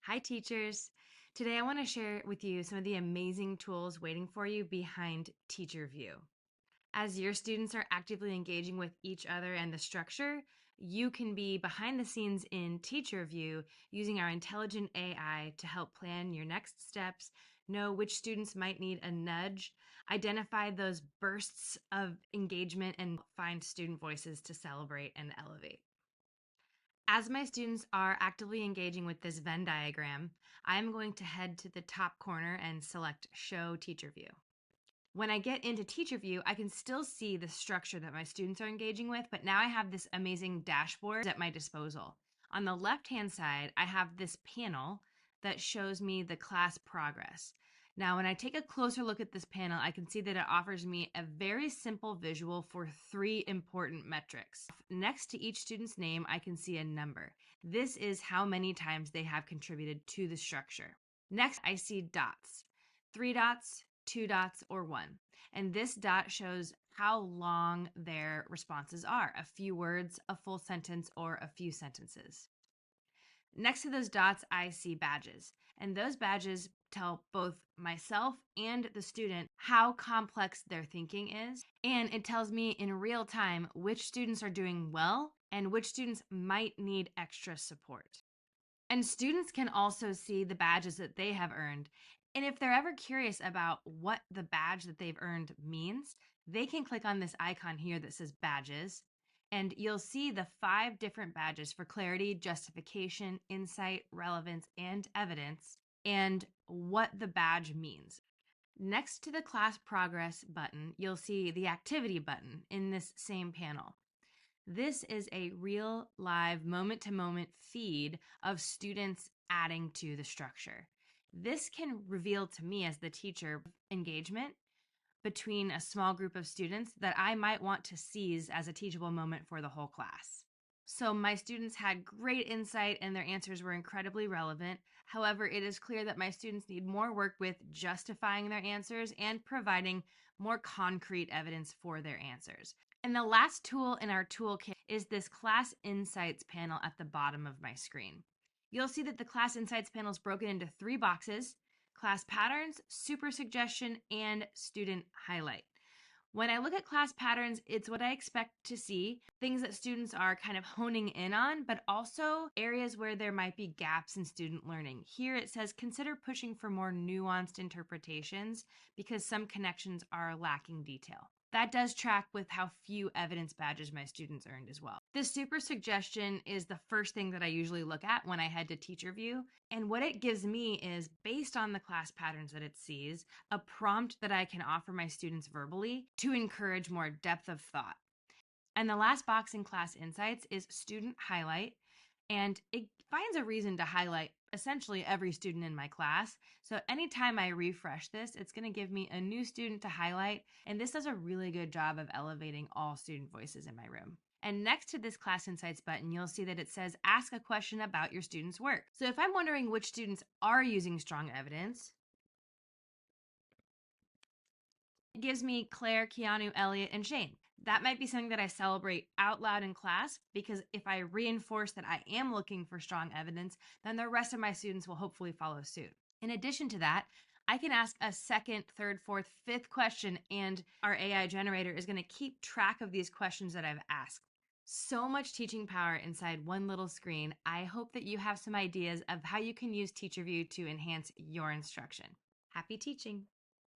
Hi, teachers. Today I want to share with you some of the amazing tools waiting for you behind Teacher View. As your students are actively engaging with each other and the structure, you can be behind the scenes in Teacher View using our intelligent AI to help plan your next steps, know which students might need a nudge, identify those bursts of engagement, and find student voices to celebrate and elevate. As my students are actively engaging with this Venn diagram, I'm going to head to the top corner and select Show Teacher View. When I get into Teacher View, I can still see the structure that my students are engaging with, but now I have this amazing dashboard at my disposal. On the left-hand side, I have this panel that shows me the class progress. Now, when I take a closer look at this panel, I can see that it offers me a very simple visual for three important metrics. Next to each student's name, I can see a number. This is how many times they have contributed to the structure. Next, I see dots. 3 dots, 2 dots, or 1. And this dot shows how long their responses are, a few words, a full sentence, or a few sentences. Next to those dots, I see badges. And those badges tell both myself and the student how complex their thinking is. And it tells me in real time which students are doing well and which students might need extra support. And students can also see the badges that they have earned. And if they're ever curious about what the badge that they've earned means, they can click on this icon here that says badges, and you'll see the 5 different badges for clarity, justification, insight, relevance, and evidence, and what the badge means. Next to the class progress button, you'll see the activity button in this same panel. This is a real live moment to moment feed of students adding to the structure. This can reveal to me as the teacher engagement between a small group of students that I might want to seize as a teachable moment for the whole class. So my students had great insight and their answers were incredibly relevant. However, it is clear that my students need more work with justifying their answers and providing more concrete evidence for their answers. And the last tool in our toolkit is this Class Insights panel at the bottom of my screen. You'll see that the Class Insights panel is broken into 3 boxes: class patterns, super suggestion, and student highlight. When I look at class patterns, it's what I expect to see, things that students are kind of honing in on, but also areas where there might be gaps in student learning. Here it says, consider pushing for more nuanced interpretations because some connections are lacking detail. That does track with how few evidence badges my students earned as well. This super suggestion is the first thing that I usually look at when I head to Teacher View. And what it gives me is, based on the class patterns that it sees, a prompt that I can offer my students verbally to encourage more depth of thought. And the last box in Class Insights is Student Highlight, and it finds a reason to highlight essentially every student in my class. So anytime I refresh this, it's going to give me a new student to highlight, and this does a really good job of elevating all student voices in my room. And next to this Class Insights button, you'll see that it says ask a question about your student's work. So if I'm wondering which students are using strong evidence, it gives me Claire, Keanu, Elliot, and Shane. That might be something that I celebrate out loud in class, because if I reinforce that I am looking for strong evidence, then the rest of my students will hopefully follow suit. In addition to that, I can ask a second, third, fourth, fifth question, and our AI generator is going to keep track of these questions that I've asked. So much teaching power inside one little screen. I hope that you have some ideas of how you can use Teacher View to enhance your instruction. Happy teaching!